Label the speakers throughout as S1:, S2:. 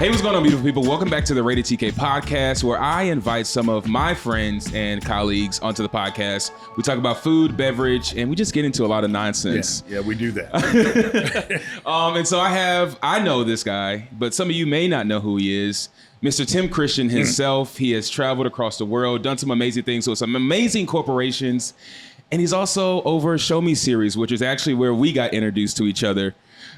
S1: Hey, what's going on, beautiful people? Welcome back to the Rated TK podcast, where I invite some of my friends and colleagues onto the podcast. We talk about food, beverage, and we just get into a lot of nonsense.
S2: Yeah, we do that.
S1: And so I know this guy, but some of you may not know who he is. Mr. Tim Christian himself. He has traveled across the world, done some amazing things with some amazing corporations, and he's also over Show Me series, which is actually where we got introduced to each other.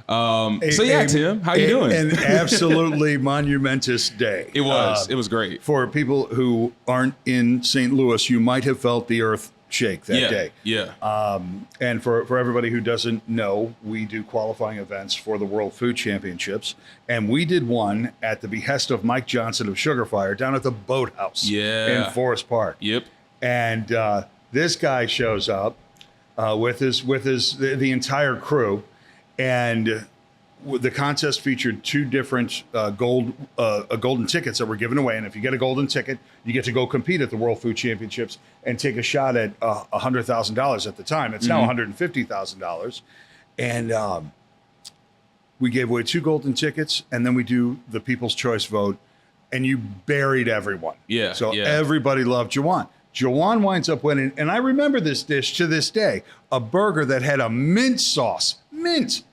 S1: Tim, how you doing?
S2: An absolutely monumentous day.
S1: It was. It was great.
S2: For people who aren't in St. Louis, you might have felt the earth shake that day.
S1: Yeah.
S2: And for everybody who doesn't know, we do qualifying events for the World Food Championships. And we did one at the behest of Mike Johnson of Sugar Fire down at the Boathouse in Forest Park.
S1: Yep.
S2: And this guy shows up with the entire crew. And the contest featured two different golden tickets that were given away. And if you get a golden ticket, you get to go compete at the World Food Championships and take a shot at $100,000 at the time. It's now $150,000. And we gave away two golden tickets, and then we do the People's Choice vote, and you buried everyone.
S1: Yeah.
S2: So everybody loved Jawan. Jawan winds up winning, and I remember this dish to this day, a burger that had a mint sauce, mint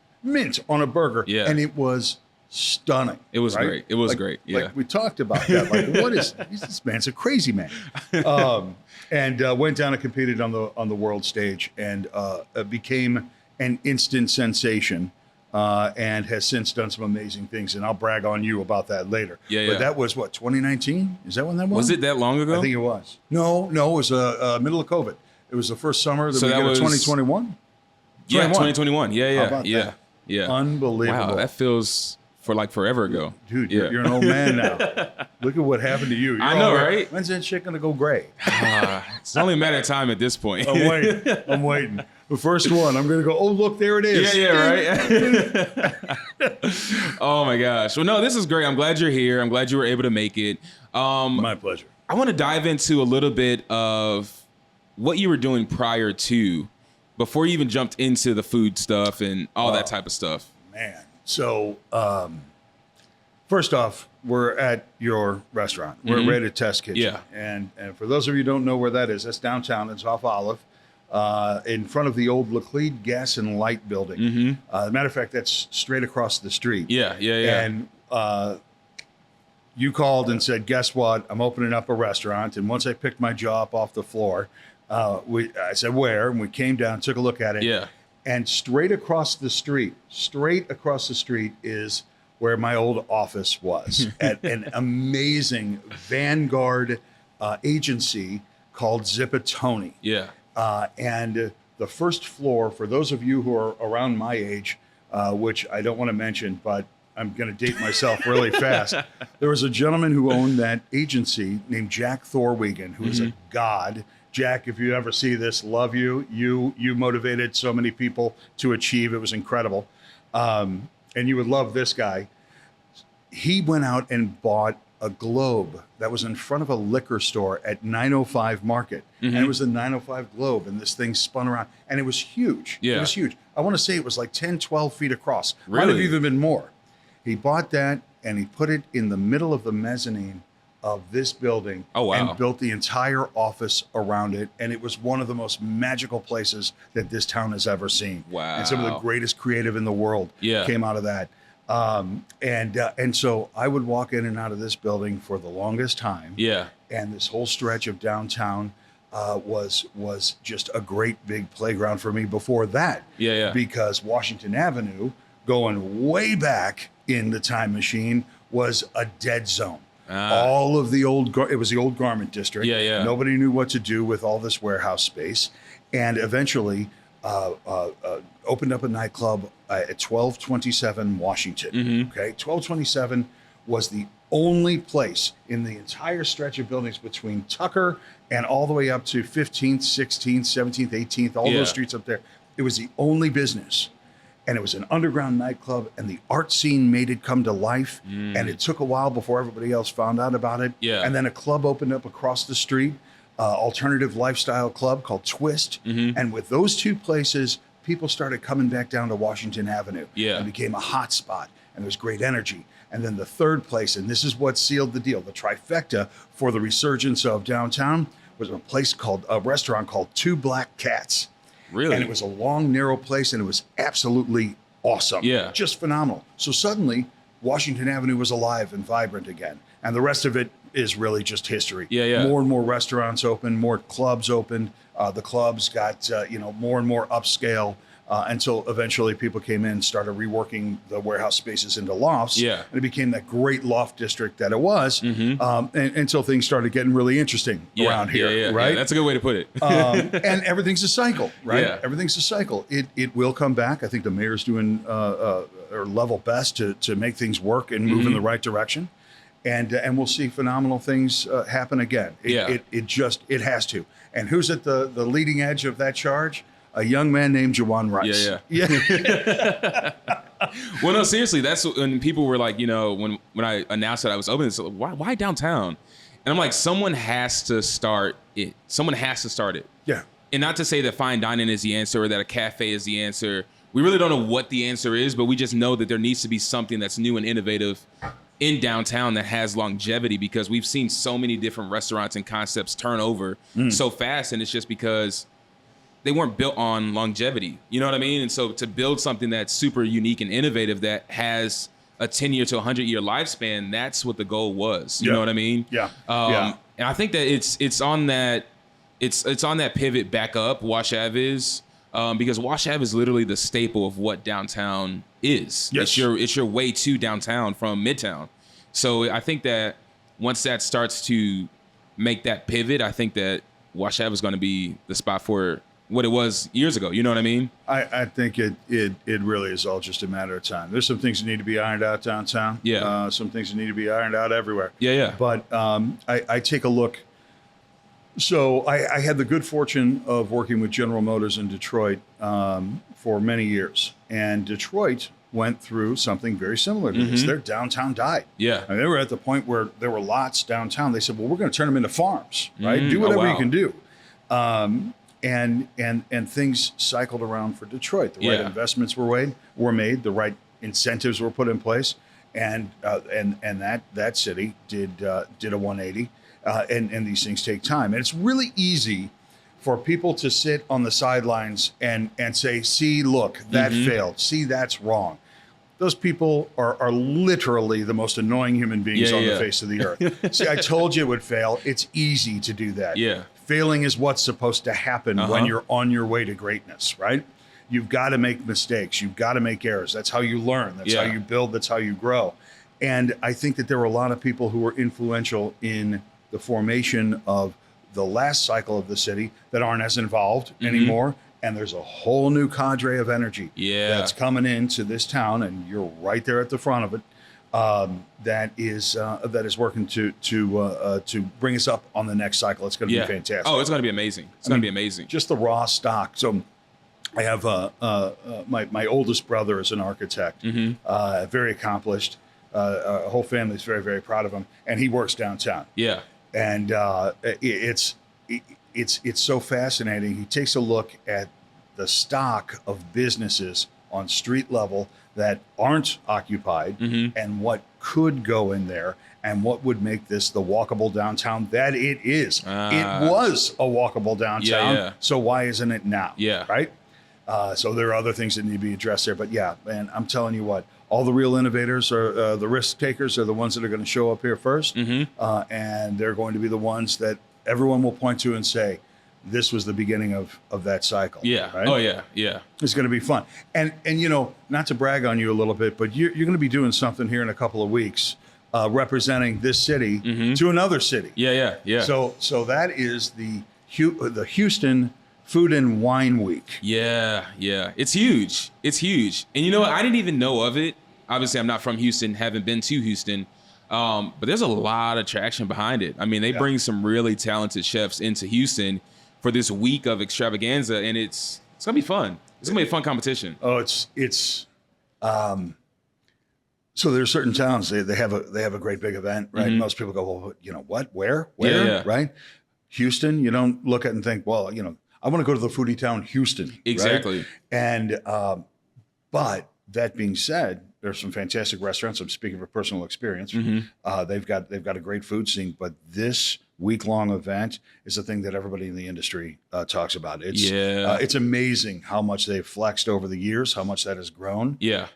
S2: on a burger, and it was stunning.
S1: It was
S2: right?
S1: great. It was great. Yeah.
S2: Like we talked about that. Like, what is this man's a crazy man. And went down and competed on the world stage and became an instant sensation. And has since done some amazing things, and I'll brag on you about that later. But that was what, 2019? Is that when that was?
S1: Was it that long ago?
S2: I think it was. No, it was middle of COVID. It was the first summer of 2021.
S1: Yeah, 2021. Yeah.
S2: Unbelievable.
S1: Wow, that feels for like forever ago.
S2: Dude, you're an old man now. Look at what happened to you.
S1: I know, right?
S2: When's that shit gonna go gray?
S1: It's only a matter of time at this point.
S2: I'm waiting. The first one, I'm going to go, oh, look, there it is.
S1: Yeah, right? Oh, my gosh. Well, no, this is great. I'm glad you're here. I'm glad you were able to make it.
S2: My pleasure.
S1: I want to dive into a little bit of what you were doing prior to, before you even jumped into the food stuff and all that type of stuff.
S2: Man. So, first off, we're at your restaurant. We're at Rated Test Kitchen.
S1: Yeah.
S2: And for those of you who don't know where that is, that's downtown. It's off Olive. In front of the old Laclede Gas and Light building. As a matter of fact, that's straight across the street.
S1: Yeah.
S2: And you called and said, guess what? I'm opening up a restaurant. And once I picked my jaw up off the floor, I said, where? And we came down, took a look at it.
S1: Yeah.
S2: And straight across the street is where my old office was at an amazing Vanguard agency called Zippatoni.
S1: Yeah.
S2: And the first floor, for those of you who are around my age, which I don't want to mention, but I'm going to date myself really fast. There was a gentleman who owned that agency named Jack Thorwegen, who is a god. Jack, if you ever see this, love you. You motivated so many people to achieve. It was incredible. And you would love this guy. He went out and bought a globe that was in front of a liquor store at 905 Market. And it was a 905 globe, and this thing spun around, and it was huge.
S1: Yeah.
S2: It was huge. I want to say it was like 10, 12 feet across.
S1: Really?
S2: Might have even been more. He bought that, and he put it in the middle of the mezzanine of this building.
S1: Oh, wow.
S2: And built the entire office around it, and it was one of the most magical places that this town has ever seen.
S1: Wow.
S2: And some of the greatest creative in the world came out of that. And so I would walk in and out of this building for the longest time.
S1: Yeah.
S2: And this whole stretch of downtown was just a great big playground for me before that.
S1: Yeah.
S2: Because Washington Avenue, going way back in the time machine, was a dead zone. All of the it was the old garment district.
S1: Yeah.
S2: Nobody knew what to do with all this warehouse space. And eventually opened up a nightclub at 1227 Washington. Okay, 1227 was the only place in the entire stretch of buildings between Tucker and all the way up to 15th, 16th, 17th, 18th, all those streets up there. It was the only business. And it was an underground nightclub, and the art scene made it come to life. And it took a while before everybody else found out about it.
S1: Yeah.
S2: And then a club opened up across the street, alternative lifestyle club called Twist. And with those two places, people started coming back down to Washington Avenue.
S1: Yeah.
S2: And became a hot spot. and there's great energy. And then the third place, and this is what sealed the deal, the trifecta for the resurgence of downtown, was a restaurant called Two Black Cats.
S1: Really?
S2: And it was a long, narrow place, and it was absolutely awesome.
S1: Yeah.
S2: Just phenomenal. So suddenly, Washington Avenue was alive and vibrant again. And the rest of it is really just history.
S1: Yeah.
S2: More and more restaurants opened, more clubs opened. The clubs got, more and more upscale until eventually people came in, started reworking the warehouse spaces into lofts.
S1: Yeah.
S2: And it became that great loft district that it was until things started getting really interesting around here, right?
S1: Yeah, that's a good way to put it.
S2: And everything's a cycle, right?
S1: Yeah.
S2: Everything's a cycle. It will come back. I think the mayor's doing their level best to make things work and move in the right direction. And we'll see phenomenal things happen again. It has to. And who's at the leading edge of that charge? A young man named Jawan Rice.
S1: Yeah. Well, no, seriously, that's when people were like, when I announced that I was opening, so why downtown? And I'm like, someone has to start it. Someone has to start it.
S2: Yeah.
S1: And not to say that fine dining is the answer or that a cafe is the answer. We really don't know what the answer is, but we just know that there needs to be something that's new and innovative in downtown that has longevity, because we've seen so many different restaurants and concepts turn over so fast, and it's just because they weren't built on longevity. You know what I mean? And so to build something that's super unique and innovative that has a 10-year to 100-year lifespan, that's what the goal was. You know what I mean?
S2: Yeah.
S1: And I think that it's on that pivot back up. Wash Ave is. Because Wash Ave is literally the staple of what downtown is.
S2: Yes.
S1: It's your way to downtown from Midtown. So I think that once that starts to make that pivot, I think that Wash Ave is going to be the spot for what it was years ago. You know what I mean?
S2: I think it really is all just a matter of time. There's some things that need to be ironed out downtown.
S1: Yeah.
S2: Some things that need to be ironed out everywhere.
S1: Yeah.
S2: But I take a look. So I had the good fortune of working with General Motors in Detroit for many years. And Detroit went through something very similar to this. Their downtown died.
S1: Yeah.
S2: And they were at the point where there were lots downtown. They said, well, we're going to turn them into farms, right? Do whatever you can do. And things cycled around for Detroit. The right investments were made, the right incentives were put in place, and that city did a 180. And these things take time. And it's really easy for people to sit on the sidelines and say, see, look, that failed. See, that's wrong. Those people are literally the most annoying human beings on the face of the earth. See, I told you it would fail. It's easy to do that.
S1: Yeah.
S2: Failing is what's supposed to happen when you're on your way to greatness, right? You've got to make mistakes. You've got to make errors. That's how you learn. That's how you build. That's how you grow. And I think that there were a lot of people who were influential in the formation of the last cycle of the city that aren't as involved anymore. And there's a whole new cadre of energy that's coming into this town, and you're right there at the front of it. That is working to bring us up on the next cycle. It's going to be fantastic.
S1: Oh, it's going to be amazing. It's going to be amazing.
S2: Just the raw stock. So I have my oldest brother is an architect, very accomplished. Our whole family is very, very proud of him, and he works downtown.
S1: Yeah.
S2: And it's so fascinating. He takes a look at the stock of businesses on street level that aren't occupied and what could go in there and what would make this the walkable downtown that it is. It was a walkable downtown. So why isn't it now?
S1: Yeah.
S2: Right? So there are other things that need to be addressed there. But yeah, man, I'm telling you what, all the real innovators are the risk takers are the ones that are going to show up here first. And they're going to be the ones that everyone will point to and say, this was the beginning of that cycle.
S1: Yeah.
S2: Right?
S1: Oh, yeah.
S2: It's going to be fun. And not to brag on you a little bit, but you're going to be doing something here in a couple of weeks representing this city to another city.
S1: Yeah.
S2: So that is the Houston Food and Wine Week.
S1: Yeah. It's huge. And you know what? I didn't even know of it. Obviously, I'm not from Houston, haven't been to Houston. But there's a lot of traction behind it. I mean, they bring some really talented chefs into Houston for this week of extravaganza, and it's gonna be fun. It's gonna be a fun competition.
S2: Oh, it's so there's certain towns they have a great big event, right? Most people go, well, what, where, right? Houston, you don't look at it and think, well, I want to go to the foodie town Houston.
S1: Exactly.
S2: Right? And but that being said, There's some fantastic restaurants. I'm speaking from personal experience. They've got a great food scene, but this week-long event is the thing that everybody in the industry talks about. It's amazing how much they've flexed over the years, how much that has grown.
S1: Yeah.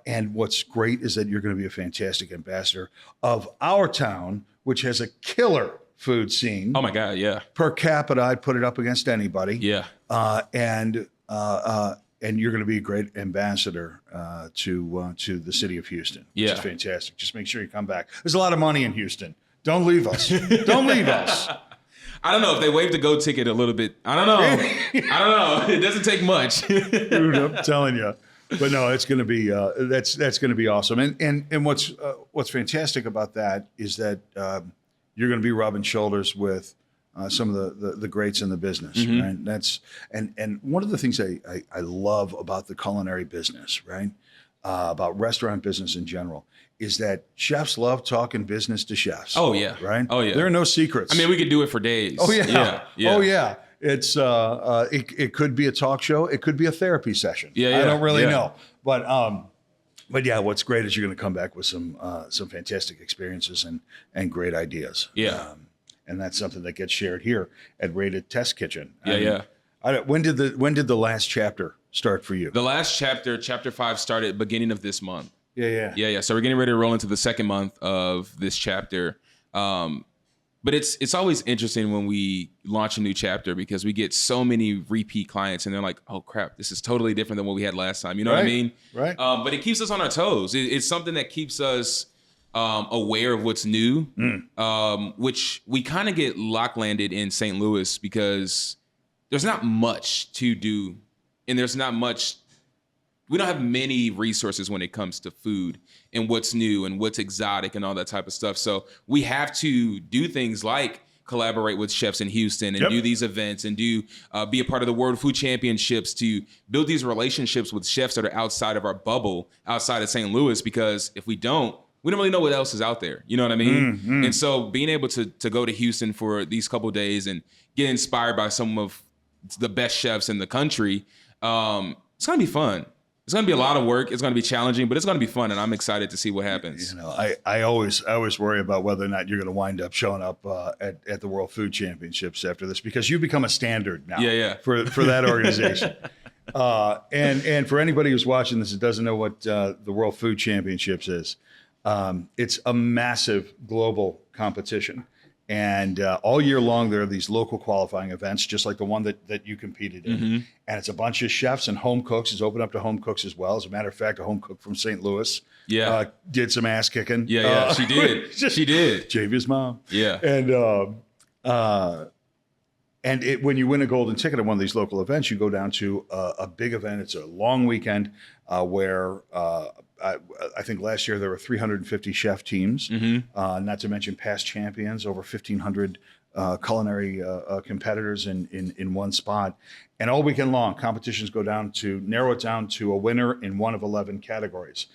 S2: And what's great is that you're going to be a fantastic ambassador of our town, which has a killer food scene.
S1: Oh my God. Yeah.
S2: Per capita, I'd put it up against anybody.
S1: Yeah.
S2: And you're going to be a great ambassador to the city of Houston, which is fantastic. Just make sure you come back. There's a lot of money in Houston. Don't leave us. Don't leave us.
S1: I don't know if they waived the GO ticket a little bit. I don't know. It doesn't take much.
S2: Dude, I'm telling you. But no, it's going to be that's going to be awesome. And what's fantastic about that is that you're going to be rubbing shoulders with some of the greats in the business, right? That's and one of the things I love about the culinary business, right? About restaurant business in general, is that chefs love talking business to chefs.
S1: Oh yeah,
S2: right.
S1: Oh yeah,
S2: there are no secrets.
S1: I mean, we could do it for days.
S2: Oh yeah,
S1: yeah.
S2: Oh yeah. It's it could be a talk show. It could be a therapy session.
S1: Yeah.
S2: I don't really know, but yeah, what's great is you're going to come back with some fantastic experiences and great ideas.
S1: Yeah.
S2: And that's something that gets shared here at Rated Test Kitchen. When did the last chapter start for you?
S1: The last chapter, chapter 5, started beginning of this month.
S2: Yeah.
S1: So we're getting ready to roll into the second month of this chapter. But it's always interesting when we launch a new chapter because we get so many repeat clients and they're like, oh crap, this is totally different than what we had last time. You know what I mean?
S2: Right.
S1: But it keeps us on our toes. It's something that keeps us aware of what's new, which we kind of get lock-landed in St. Louis because there's not much to do and there's not much. We don't have many resources when it comes to food and what's new and what's exotic and all that type of stuff. So we have to do things like collaborate with chefs in Houston and do these events and be a part of the World Food Championships to build these relationships with chefs that are outside of our bubble, outside of St. Louis, because if we don't really know what else is out there. You know what I mean? And so being able to go to Houston for these couple of days and get inspired by some of the best chefs in the country, it's going to be fun. It's going to be a lot of work. It's going to be challenging, but it's going to be fun, and I'm excited to see what happens.
S2: You know, I always worry about whether or not you're going to wind up showing up at the World Food Championships after this because you become a standard now for that organization. And for anybody who's watching this that doesn't know what the World Food Championships is, it's a massive global competition. And all year long, there are these local qualifying events, just like the one that you competed in. And it's a bunch of chefs and home cooks. It's open up to home cooks as well. As a matter of fact, a home cook from St. Louis did some ass kicking.
S1: She did. She did.
S2: JV's mom.
S1: Yeah.
S2: And when you win a golden ticket at one of these local events, you go down to a big event. It's a long weekend where I think last year there were 350 chef teams, not to mention past champions, over 1,500 culinary competitors in one spot. And all weekend long, competitions narrow it down to a winner in one of 11 categories.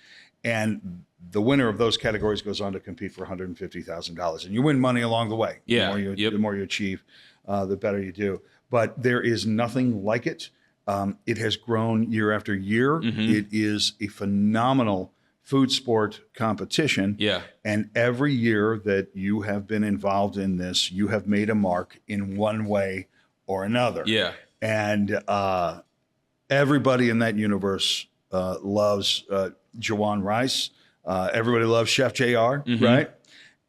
S2: And the winner of those categories goes on to compete for $150,000. And you win money along the way.
S1: Yeah.
S2: The more you achieve, the better you do. But there is nothing like it. It has grown year after year. It is a phenomenal food sport competition.
S1: Yeah.
S2: And every year that you have been involved in this, you have made a mark in one way or another.
S1: Yeah.
S2: And everybody in that universe loves Jawan Rice. Everybody loves Chef JR, right?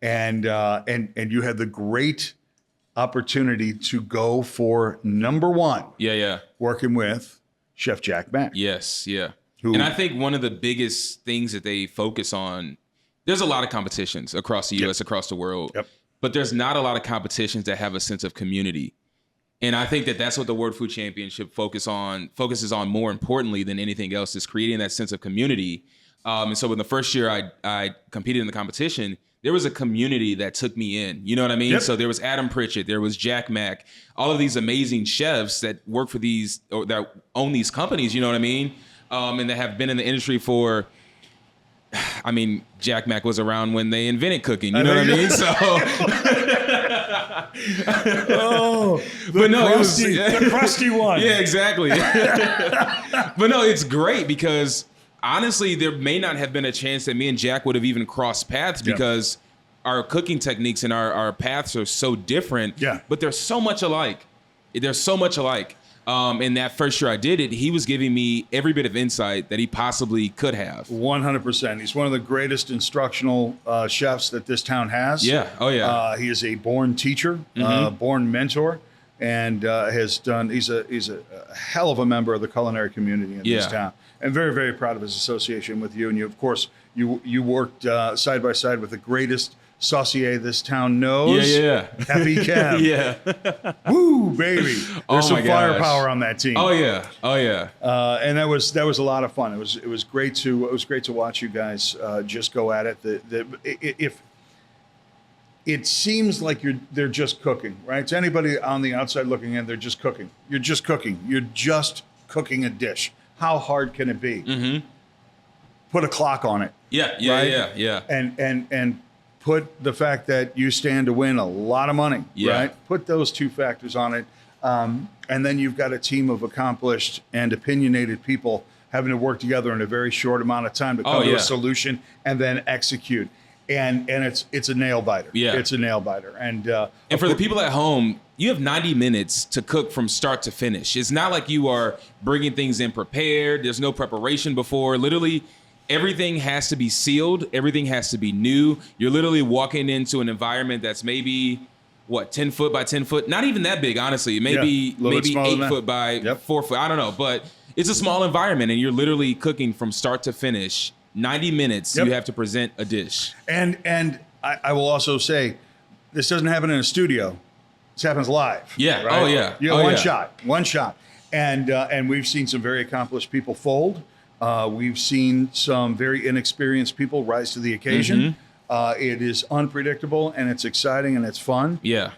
S2: And you had the great opportunity to go for number one. Working with Chef Jack Mack.
S1: Yes, yeah. And I think one of the biggest things that they focus on, there's a lot of competitions across the U.S., across the world, but there's not a lot of competitions that have a sense of community. And I think that that's what the World Food Championship focuses on more importantly than anything else, is creating that sense of community. And so in the first year I competed in the competition, there was a community that took me in. You know what I mean? So there was Adam Pritchett, there was Jack Mack, all of these amazing chefs that work for these, or that own these companies, you know what I mean? And that have been in the industry for, I mean, Jack Mack was around when they invented cooking, you know what I mean? So,
S2: the crusty one.
S1: Yeah, exactly. But no, it's great because honestly, there may not have been a chance that me and Jack would have even crossed paths because our cooking techniques and our paths are so different.
S2: Yeah.
S1: But they're so much alike. They're so much alike. In that first year I did it, he was giving me every bit of insight that he possibly could have.
S2: 100%. He's one of the greatest instructional chefs that this town has.
S1: Yeah. Oh, yeah.
S2: He is a born teacher, born mentor, and has done. He's a hell of a member of the culinary community in this town. And very, very proud of his association with you. And you, of course, you worked side by side with the greatest saucier this town knows.
S1: Yeah.
S2: Happy Cam.
S1: Yeah.
S2: Woo, baby. There's some
S1: gosh.
S2: firepower on that team.
S1: Oh yeah.
S2: And that was a lot of fun. It was great to watch you guys just go at it. If it seems like they're just cooking, right? To anybody on the outside looking in, they're just cooking. You're just cooking. You're just cooking a dish. How hard can it be? Mm-hmm. Put a clock on it.
S1: Yeah.
S2: Right? And put the fact that you stand to win a lot of money, right? Put those two factors on it. And then you've got a team of accomplished and opinionated people having to work together in a very short amount of time to come to a solution and then execute. And it's a nail biter. Yeah. It's a nail biter. And
S1: for the people at home, you have 90 minutes to cook from start to finish. It's not like you are bringing things in prepared. There's no preparation before. Literally, everything has to be sealed. Everything has to be new. You're literally walking into an environment that's maybe, 10 foot by 10 foot? Not even that big, honestly. Maybe 8 foot by 4 foot. I don't know. But it's a small environment, and you're literally cooking from start to finish. 90 minutes, you have to present a dish.
S2: And I will also say, this doesn't happen in a studio. This happens live.
S1: Yeah.
S2: Right?
S1: Oh, yeah.
S2: You have one shot. And we've seen some very accomplished people fold. We've seen some very inexperienced people rise to the occasion. Mm-hmm. It is unpredictable, and it's exciting, and it's fun.
S1: Yeah.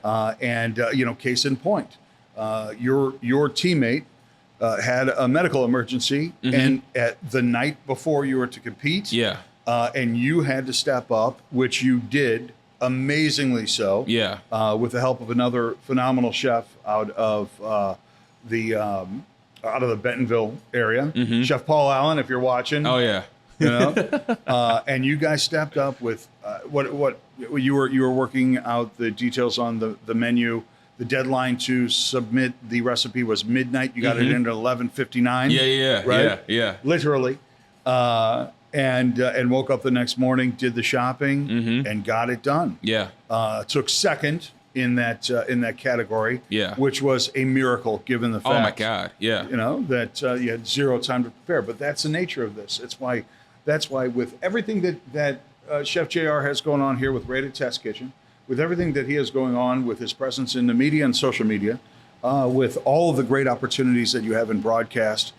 S2: Case in point, your teammate had a medical emergency, and at the night before you were to compete, and you had to step up, which you did amazingly so. Yeah. With the help of another phenomenal chef out of the Bentonville area, Chef Paul Allen, if you're watching.
S1: Oh yeah.
S2: And you guys stepped up with what you were working out the details on the menu. The deadline to submit the recipe was midnight. You got it in at 11:59.
S1: Yeah.
S2: Right?
S1: Yeah.
S2: Literally. And woke up the next morning, did the shopping, and got it done. Yeah. Took second in that category. Yeah. Which was a miracle given the fact.
S1: Oh my God. Yeah.
S2: That you had zero time to prepare. But that's the nature of this. That's why with everything that Chef JR has going on here with Rated Test Kitchen, with everything that he has going on with his presence in the media and social media, with all of the great opportunities that you have in broadcast,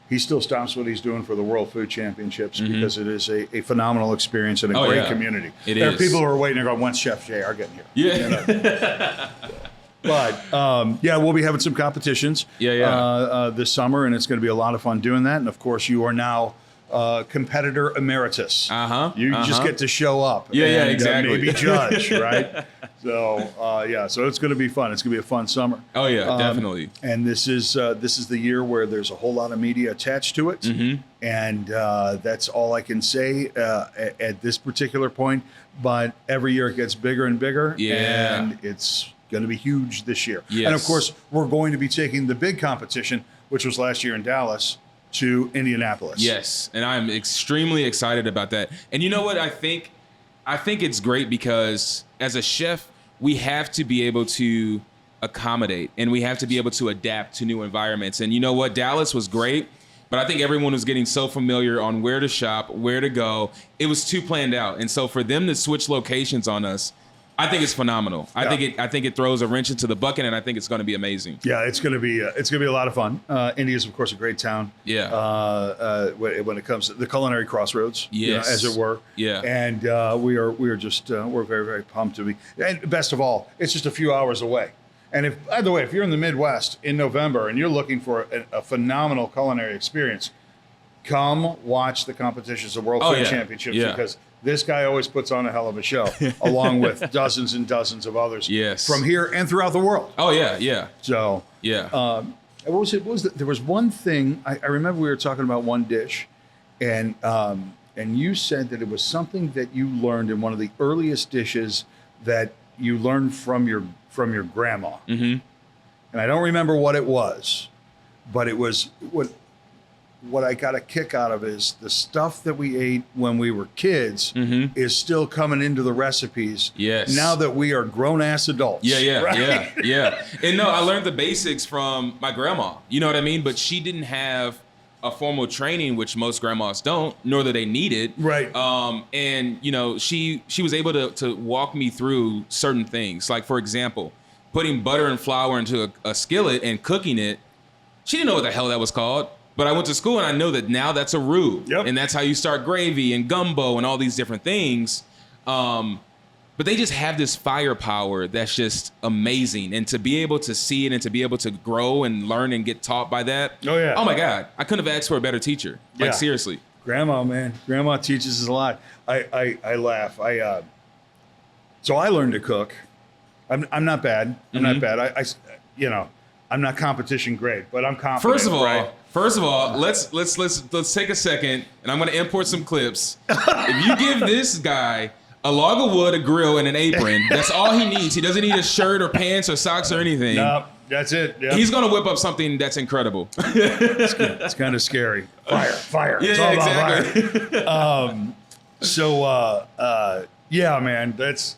S2: he still stops what he's doing for the World Food Championships because it is a phenomenal experience and a great community. There are people who are waiting to go, when's Chef JR getting here? Yeah. But, we'll be having some competitions this summer, and it's going to be a lot of fun doing that. And, of course, you are now competitor emeritus. You just get to show up and
S1: exactly.
S2: maybe judge, right? So, so it's going to be fun. It's going to be a fun summer.
S1: Oh, yeah, definitely.
S2: And this is the year where there's a whole lot of media attached to it. And that's all I can say at this particular point. But every year it gets bigger and bigger. Yeah. And it's going to be huge this year. Yes. And, of course, we're going to be taking the big competition, which was last year in Dallas, to Indianapolis.
S1: Yes, and I'm extremely excited about that. And you know what? I think it's great because as a chef, we have to be able to accommodate and we have to be able to adapt to new environments. And you know what? Dallas was great, but I think everyone was getting so familiar on where to shop, where to go. It was too planned out. And so for them to switch locations on us, I think it's phenomenal. I think it throws a wrench into the bucket, and I think it's going to be amazing.
S2: Yeah, it's going to be a lot of fun. Indy is, of course, a great town. Yeah. When it comes to the culinary crossroads, as it were. Yeah. And we're very, very pumped to be. And best of all, it's just a few hours away. And by the way, if you're in the Midwest in November and you're looking for a phenomenal culinary experience, come watch the competitions of World Food Championships because this guy always puts on a hell of a show, along with dozens and dozens of others from here and throughout the world.
S1: Oh, yeah.
S2: So, What was it? What was there was one thing I remember we were talking about one dish, and you said that it was something that you learned in one of the earliest dishes that you learned from your grandma.
S1: Mm-hmm.
S2: And I don't remember what it was, but it was what I got a kick out of is the stuff that we ate when we were kids is still coming into the recipes.
S1: Yes.
S2: Now that we are grown ass adults.
S1: Yeah. And no, I learned the basics from my grandma. You know what I mean? But she didn't have a formal training, which most grandmas don't, nor that they need it.
S2: Right.
S1: And you know, she was able to walk me through certain things. Like, for example, putting butter and flour into a skillet and cooking it. She didn't know what the hell that was called. But I went to school and I know that now that's a roux.
S2: Yep.
S1: And that's how you start gravy and gumbo and all these different things. But they just have this firepower that's just amazing. And to be able to see it and to be able to grow and learn and get taught by that.
S2: Oh, yeah.
S1: Oh, my God. I couldn't have asked for a better teacher. Like,
S2: Yeah.
S1: seriously.
S2: Grandma, man. Grandma teaches us a lot. I laugh. So I learned to cook. I'm not bad. I'm not bad. I'm not competition grade, but I'm confident.
S1: First of all, let's take a second, and I'm going to import some clips. If you give this guy a log of wood, a grill, and an apron, that's all he needs. He doesn't need a shirt or pants or socks or anything.
S2: No, that's it. Yep.
S1: He's going to whip up something that's incredible.
S2: It's kind of scary. Fire. It's all about
S1: exactly.
S2: fire. Yeah, man, that's.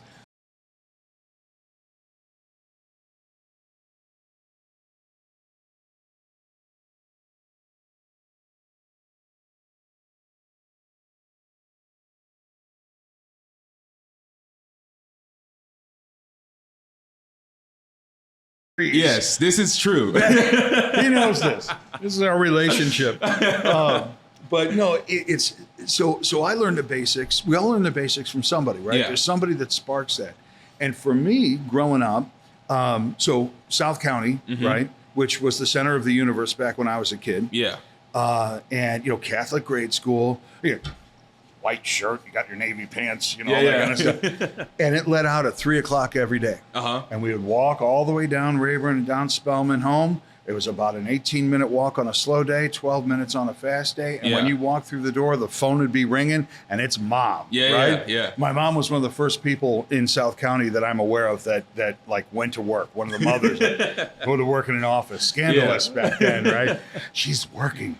S1: Yes, this is true.
S2: He knows this. This is our relationship. But no, it's so I learned the basics. We all learn the basics from somebody, right?
S1: Yeah.
S2: There's somebody that sparks that. And for me, growing up, so South County, right, which was the center of the universe back when I was a kid.
S1: Yeah.
S2: And Catholic grade school. White shirt, you got your navy pants, all that kind of stuff. And it let out at 3:00 every day. And we would walk all the way down Rayburn and down Spellman home. It was about an 18-minute walk on a slow day, 12 minutes on a fast day. And when you walk through the door, the phone would be ringing, and it's mom, right?
S1: Yeah.
S2: My mom was one of the first people in South County that I'm aware of that like went to work. One of the mothers that go to work in an office. Scandalous back then, right? She's working.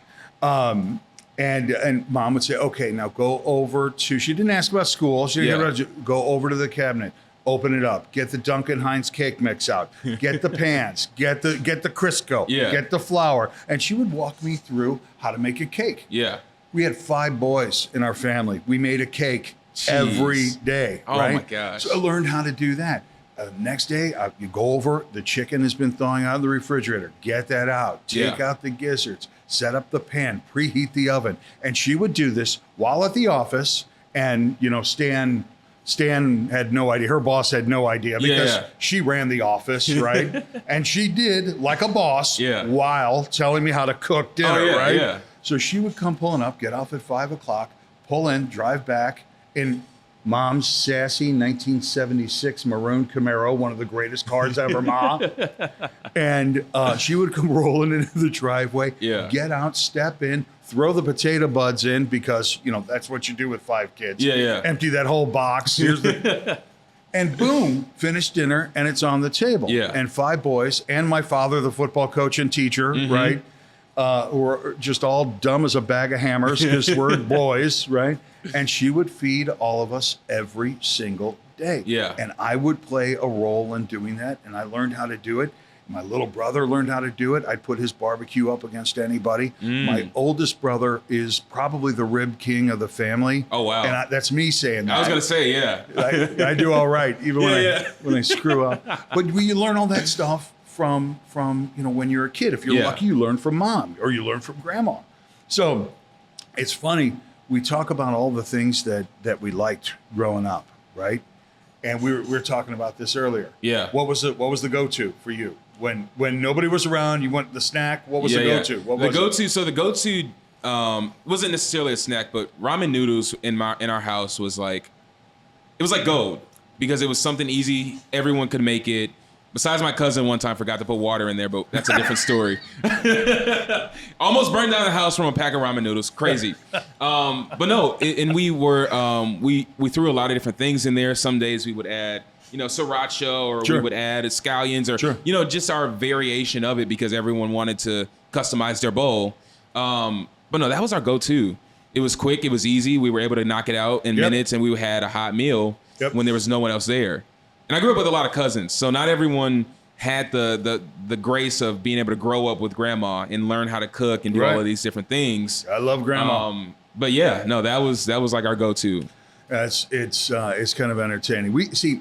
S2: And mom would say, okay, now go over to, she didn't ask about school. She didn't go over to the cabinet, open it up, get the Duncan Hines cake mix out, get the pans, get the Crisco, get the flour. And she would walk me through how to make a cake.
S1: Yeah.
S2: We had 5 boys in our family. We made a cake every day.
S1: Oh,
S2: right?
S1: my gosh.
S2: So I learned how to do that. Next day, you go over, the chicken has been thawing out of the refrigerator. Get that out. Take out the gizzards. Set up the pan. Preheat the oven. And she would do this while at the office. And, Stan had no idea. Her boss had no idea because she ran the office, right? And she did like a boss while telling me how to cook dinner, right?
S1: Yeah.
S2: So she would come pulling up, get off at 5:00, pull in, drive back in Mom's sassy 1976 maroon Camaro, one of the greatest cars ever, Ma. And she would come rolling into the driveway, get out, step in, throw the potato buds in because, that's what you do with 5 kids. Empty that whole box. And boom, finish dinner, and it's on the table. And 5 boys, and my father, the football coach and teacher, right? Who are just all dumb as a bag of hammers because we're boys, right? And she would feed all of us every single day. And I would play a role in doing that, and I learned how to do it. My little brother learned how to do it. I'd put his barbecue up against anybody. My oldest brother is probably the rib king of the family.
S1: Oh, wow.
S2: And that's me saying that.
S1: I was going to say,
S2: I do all right, even when I screw up. But you learn all that stuff from when you're a kid. If you're lucky, you learn from mom or you learn from grandma. So it's funny. We talk about all the things that we liked growing up, right? And we were talking about this earlier. What was the go-to for you when nobody was around? You want the snack. What was the go-to?
S1: The go-to wasn't necessarily a snack, but ramen noodles in our house was like, it was like gold because it was something easy. Everyone could make it. Besides, my cousin one time forgot to put water in there, but that's a different story. Almost burned down the house from a pack of ramen noodles. Crazy. But no, and we were we threw a lot of different things in there. Some days we would add, sriracha, or we would add scallions, or just our variation of it, because everyone wanted to customize their bowl. But no, that was our go-to. It was quick. It was easy. We were able to knock it out in minutes, and we had a hot meal when there was no one else there. And I grew up with a lot of cousins, so not everyone had the grace of being able to grow up with grandma and learn how to cook and do all of these different things.
S2: I love grandma.
S1: But yeah, no, that was like our go-to.
S2: It's kind of entertaining. We see.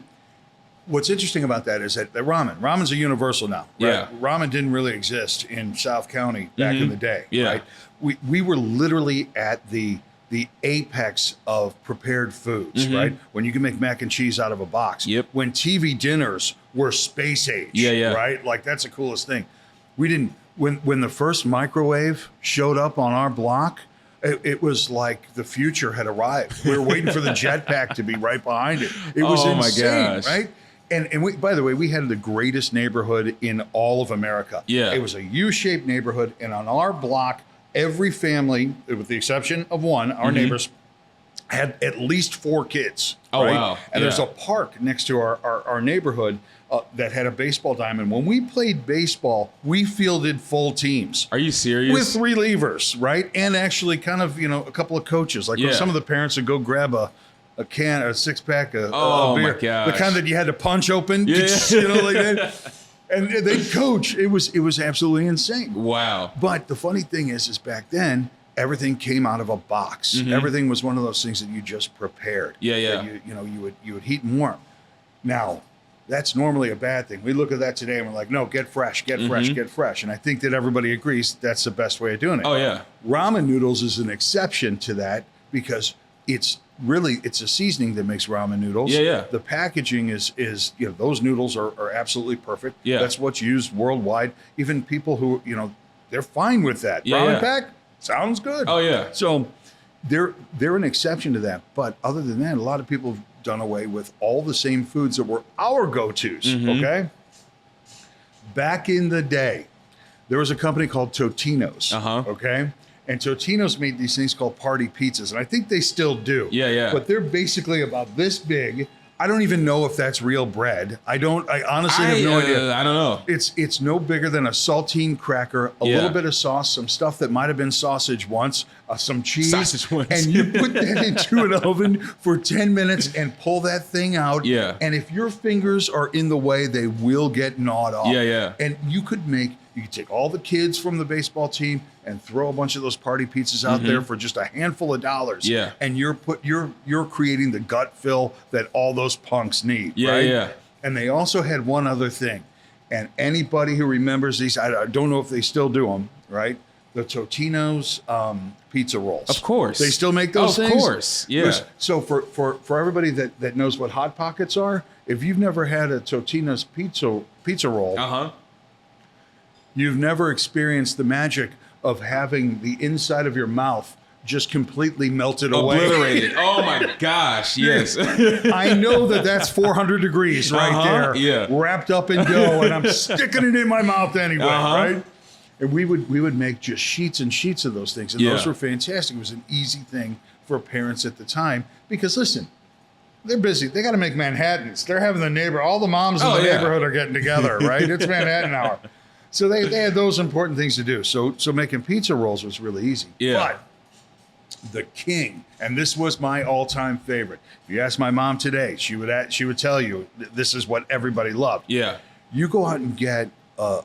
S2: What's interesting about that is that the ramen's a universal now. Right?
S1: Yeah.
S2: Ramen didn't really exist in South County back in the day. Yeah. Right? We were literally at the apex of prepared foods, right? When you can make mac and cheese out of a box.
S1: Yep.
S2: When TV dinners were space age.
S1: Yeah.
S2: Right? Like, that's the coolest thing. We didn't, when the first microwave showed up on our block, it was like the future had arrived. We were waiting for the jetpack to be right behind it. It was insane, my gosh. Right? And we, by the way, we had the greatest neighborhood in all of America. Yeah. It was a U-shaped neighborhood, and on our block, every family, with the exception of one, our neighbors, had at least 4 kids.
S1: Oh,
S2: right?
S1: wow.
S2: And there's a park next to our neighborhood that had a baseball diamond. When we played baseball, we fielded full teams.
S1: Are you serious?
S2: With relievers, right? And actually kind of, a couple of coaches. Like when some of the parents would go grab a 6-pack of beer.
S1: My gosh.
S2: The kind that you had to punch open. Yeah. Like that. And they'd coach. It was absolutely insane.
S1: Wow.
S2: But the funny thing is back then, everything came out of a box. Everything was one of those things that you just prepared.
S1: Yeah.
S2: You would heat and warm. Now, that's normally a bad thing. We look at that today and we're like, no, get fresh. And I think that everybody agrees that's the best way of doing it.
S1: Oh, yeah.
S2: Ramen noodles is an exception to that because it's a seasoning that makes ramen noodles.
S1: Yeah.
S2: The packaging is those noodles are absolutely perfect.
S1: Yeah.
S2: That's what's used worldwide. Even people who, they're fine with that. Ramen pack sounds good.
S1: Oh, yeah.
S2: So they're an exception to that. But other than that, a lot of people have done away with all the same foods that were our go-tos. Okay. Back in the day, there was a company called Totino's. Okay. And Totino's made these things called party pizzas, and I think they still do.
S1: Yeah.
S2: But they're basically about this big. I don't even know if that's real bread. I honestly have no idea.
S1: I don't know.
S2: It's no bigger than a saltine cracker, a little bit of sauce, some stuff that might have been sausage once, some cheese.
S1: Sausage once.
S2: And you put that into an oven for 10 minutes and pull that thing out.
S1: Yeah.
S2: And if your fingers are in the way, they will get gnawed off.
S1: Yeah.
S2: And you could take all the kids from the baseball team and throw a bunch of those party pizzas out there for just a handful of dollars.
S1: Yeah.
S2: And you're creating the gut fill that all those punks need.
S1: Yeah,
S2: right?
S1: yeah.
S2: And they also had one other thing. And anybody who remembers these, I don't know if they still do them, right? The Totino's pizza rolls.
S1: Of course.
S2: They still make those things?
S1: Of course, yeah.
S2: So for everybody that knows what Hot Pockets are, if you've never had a Totino's pizza roll, you've never experienced the magic of having the inside of your mouth just completely melted away.
S1: Obliterated. Oh my gosh, yes.
S2: I know that's 400 degrees right there, wrapped up in dough, and I'm sticking it in my mouth anyway, right? And we would make just sheets and sheets of those things, and those were fantastic. It was an easy thing for parents at the time because, listen, they're busy. They got to make Manhattans. They're having all the moms in the neighborhood are getting together, right? It's Manhattan hour. So they had those important things to do. So making pizza rolls was really easy.
S1: Yeah.
S2: But the king, and this was my all-time favorite. If you ask my mom today, she would tell you this is what everybody loved.
S1: Yeah.
S2: You go out and get a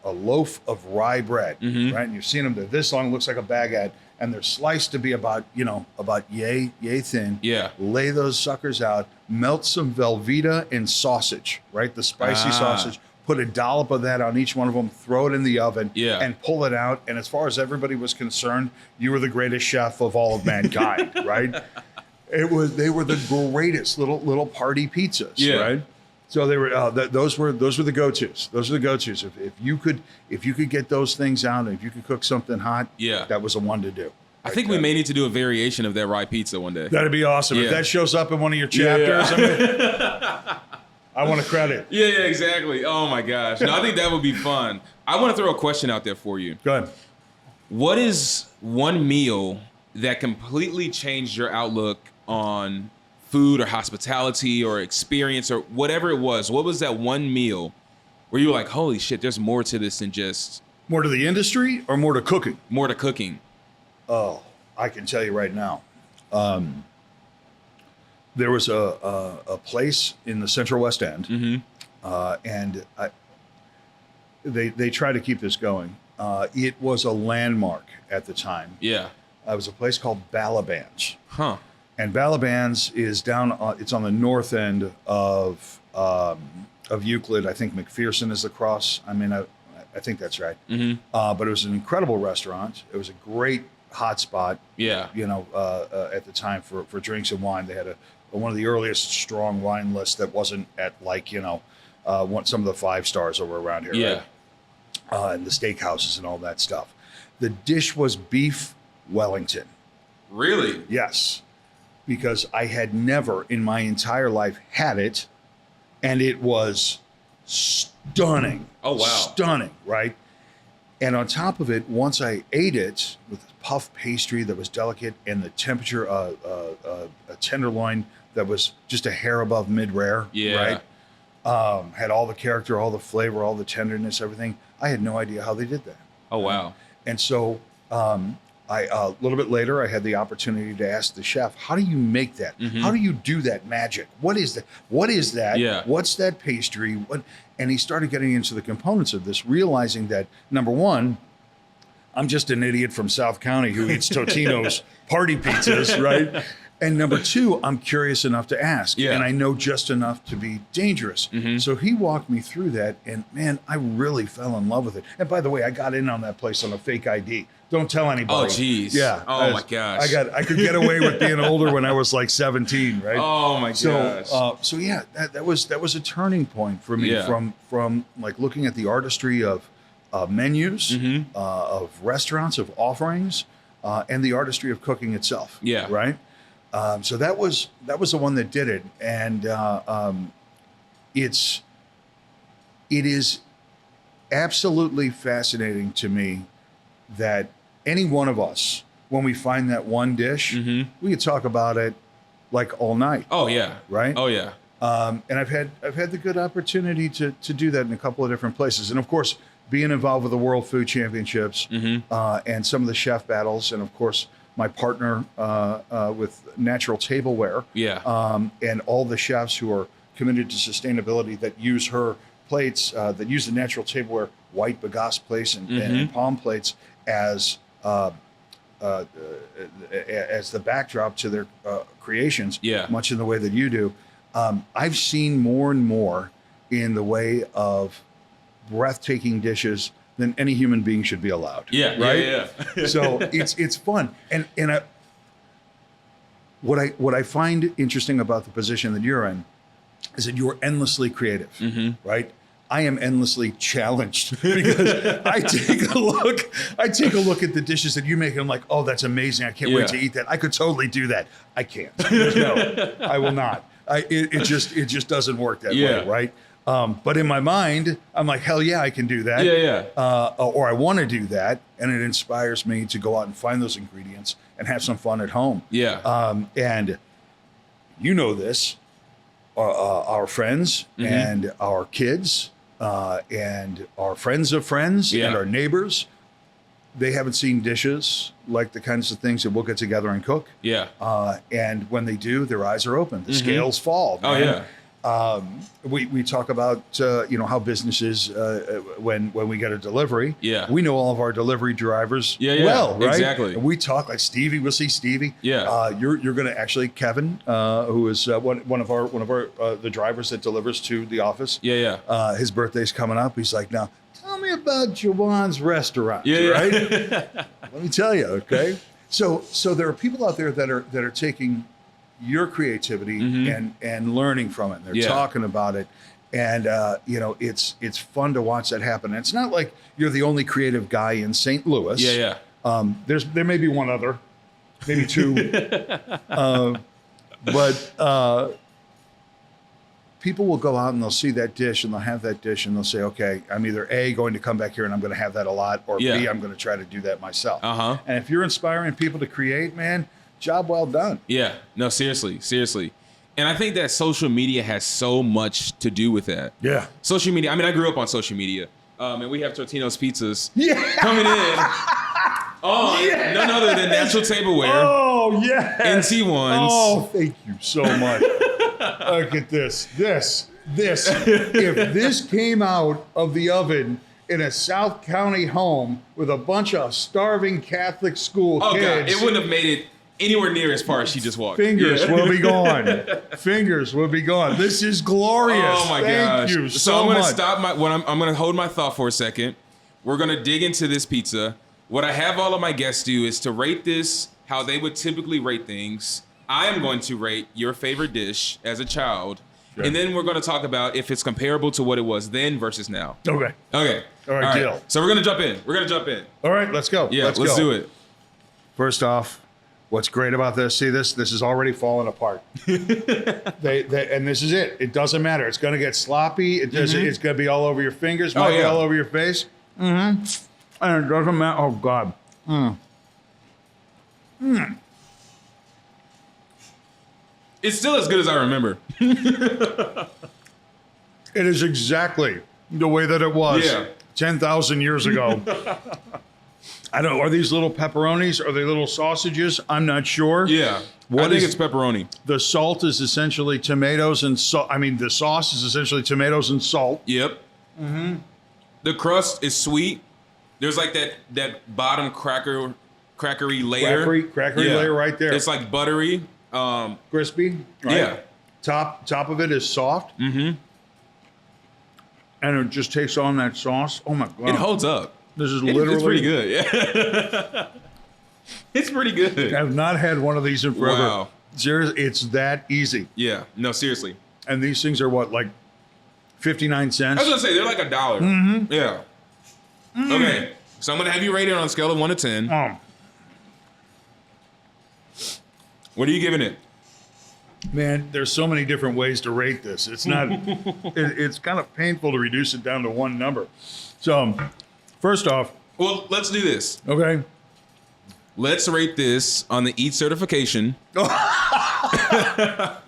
S2: loaf of rye bread, right? And you've seen them. They're this long, looks like a baguette, and they're sliced to be about yay thin.
S1: Yeah.
S2: Lay those suckers out. Melt some Velveeta and sausage, right? The spicy sausage. Put a dollop of that on each one of them, throw it in the oven, and pull it out. And as far as everybody was concerned, you were the greatest chef of all of mankind, right? They were the greatest little party pizzas, right? So they were those were the go-tos. Those are the go-tos. If you could get those things out, and if you could cook something hot, that was a one to do.
S1: I think we may need to do a variation of that rye pizza one day.
S2: That'd be awesome. If that shows up in one of your chapters, I want to credit.
S1: Yeah, exactly. Oh my gosh. No, I think that would be fun. I want to throw a question out there for you.
S2: Go ahead.
S1: What is one meal that completely changed your outlook on food or hospitality or experience or whatever it was? What was that one meal where you were like, holy shit, there's more to this than just
S2: More to the industry or more to cooking?
S1: more to cooking?
S2: Oh, I can tell you right now. There was a place in the Central West End, and they try to keep this going. It was a landmark at the time.
S1: Yeah.
S2: It was a place called Balaban's.
S1: Huh.
S2: And Balaban's is down. It's on the north end of Euclid. I think McPherson is the cross. I mean, I think that's right. But it was an incredible restaurant. It was a great hot spot.
S1: Yeah.
S2: You know, at the time for drinks and wine, they had one of the earliest strong wine lists that wasn't at like some of the 5 stars over around here.
S1: Yeah.
S2: Right? And the steakhouses and all that stuff. The dish was beef Wellington.
S1: Really?
S2: Yes, because I had never in my entire life had it, and it was stunning.
S1: Oh, wow.
S2: Stunning, right? And on top of it, once I ate it with puff pastry that was delicate and the temperature, a tenderloin that was just a hair above mid-rare,
S1: Yeah.
S2: right? Had all the character, all the flavor, all the tenderness, everything. I had no idea how they did that.
S1: Oh, wow.
S2: And so a little bit later, I had the opportunity to ask the chef, how do you make that? How do you do that magic? What is that? What is that?
S1: Yeah.
S2: What's that pastry? And he started getting into the components of this, realizing that, number one, I'm just an idiot from South County who eats Totino's party pizzas, right? And number two, I'm curious enough to ask.
S1: Yeah.
S2: And I know just enough to be dangerous. So he walked me through that, and man, I really fell in love with it. And by the way, I got in on that place on a fake ID. Don't tell anybody.
S1: Oh, geez.
S2: Yeah.
S1: Oh, my gosh.
S2: I could get away with being older when I was like 17, right?
S1: Oh, my gosh.
S2: So yeah, that was a turning point for me.
S1: Yeah.
S2: From like looking at the artistry of menus, of restaurants, of offerings, and the artistry of cooking itself.
S1: Yeah.
S2: Right. So that was the one that did it, and it is absolutely fascinating to me that any one of us, when we find that one dish, we could talk about it like all night.
S1: Oh, yeah.
S2: Right?
S1: Oh, yeah.
S2: And I've had the good opportunity to do that in a couple of different places, and of course, being involved with the World Food Championships and some of the chef battles, and of course, my partner with Natural Tableware, and all the chefs who are committed to sustainability that use her plates, that use the Natural Tableware white bagasse plates and palm plates as the backdrop to their creations, much in the way that you do. I've seen more and more in the way of breathtaking dishes than any human being should be allowed.
S1: Yeah,
S2: right.
S1: Yeah.
S2: So it's fun, and what I find interesting about the position that you're in is that you're endlessly creative, right? I am endlessly challenged because I take a look at the dishes that you make, and I'm like, oh, that's amazing! I can't wait to eat that. I could totally do that. I can't. No, I will not. It just doesn't work that way, right? But in my mind, I'm like, hell yeah, I can do that. Or I want to do that, and it inspires me to go out and find those ingredients and have some fun at home. And you know this, our friends and our kids and our friends of friends and our neighbors, they haven't seen dishes like the kinds of things that we'll get together and cook. And when they do, their eyes are open. The scales fall. Man. We talk about how businesses when we get a delivery, we know all of our delivery drivers well, right?
S1: Exactly.
S2: And we talk like Stevie. We'll see Stevie. You're going to actually Kevin, who is one of our the drivers that delivers to the office. His birthday's coming up. He's like, now tell me about Jawan's restaurant. Right? Let me tell you. Okay. So there are people out there that are taking your creativity and learning from it. They're talking about it. And, it's fun to watch that happen. And it's not like you're the only creative guy in St. Louis. There may be one other, maybe two. But people will go out and they'll see that dish and they'll have that dish and they'll say, okay, I'm either A, going to come back here and I'm going to have that a lot, or B, I'm going to try to do that myself. And if you're inspiring people to create, man, job well done.
S1: Yeah. No, seriously. And I think that social media has so much to do with that.
S2: Yeah.
S1: Social media. I mean, I grew up on social media. And we have Totino's Pizzas coming in on none other than natural tableware.
S2: Oh, yes.
S1: NT1s.
S2: Oh, thank you so much. Look at this. This. If this came out of the oven in a South County home with a bunch of starving Catholic school kids.
S1: God, it wouldn't have made it anywhere near as far as she just walked.
S2: Fingers will be gone. Fingers will be gone. This is glorious.
S1: Oh my gosh.
S2: Thank you
S1: so I'm
S2: much.
S1: gonna stop I'm gonna hold my thought for a second. We're gonna dig into this pizza. What I have all of my guests do is to rate this how they would typically rate things. I am going to rate your favorite dish as a child. Sure. And then we're going to talk about if it's comparable to what it was then versus now.
S2: Okay.
S1: All right,
S2: deal.
S1: So we're going to jump in.
S2: All right, let's go.
S1: Yeah, let's do it.
S2: First off, what's great about this, see this is already falling apart. And this is it. It doesn't matter. It's going to get sloppy. It's going to be all over your fingers, might be all over your face. And it doesn't matter. Oh, God.
S1: It's still as good as I remember.
S2: It is exactly the way that it was 10,000 years ago. I don't know. Are these little pepperonis? Are they little sausages? I'm not sure.
S1: Yeah. I think it's pepperoni.
S2: The salt is essentially tomatoes and salt. I mean, the sauce is essentially tomatoes and salt.
S1: Yep. The crust is sweet. There's like that bottom crackery layer.
S2: Crackery layer right there.
S1: It's like buttery.
S2: Crispy. Right?
S1: Yeah.
S2: Top of it is soft. And it just takes on that sauce. Oh my God.
S1: It holds up.
S2: This is literally.
S1: It's pretty good. Yeah. It's pretty good.
S2: I've not had one of these in forever.
S1: Wow.
S2: Seriously, it's that easy.
S1: Yeah. No, seriously.
S2: And these things are what, like 59 cents?
S1: I was going to say, they're like $1. Yeah. Okay. So I'm going to have you rate it on a scale of 1 to 10. What are you giving it?
S2: Man, there's so many different ways to rate this. It's not, it's kind of painful to reduce it down to one number. So, first off.
S1: Well, let's do this.
S2: Okay.
S1: Let's rate this on the EAT certification.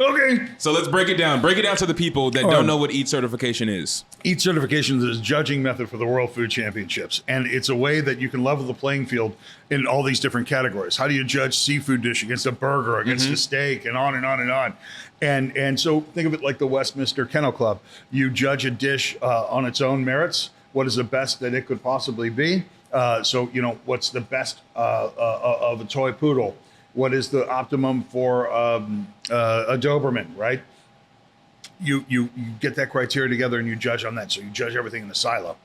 S2: Okay.
S1: So let's break it down. Break it down to the people that don't know what EAT certification is.
S2: EAT certification is a judging method for the World Food Championships. And it's a way that you can level the playing field in all these different categories. How do you judge seafood dish against a burger, against a steak, and on and on and on. And so think of it like the Westminster Kennel Club. You judge a dish on its own merits. What is the best that it could possibly be? So, what's the best of a toy poodle? What is the optimum for a Doberman, right? You get that criteria together and you judge on that. So you judge everything in the silo.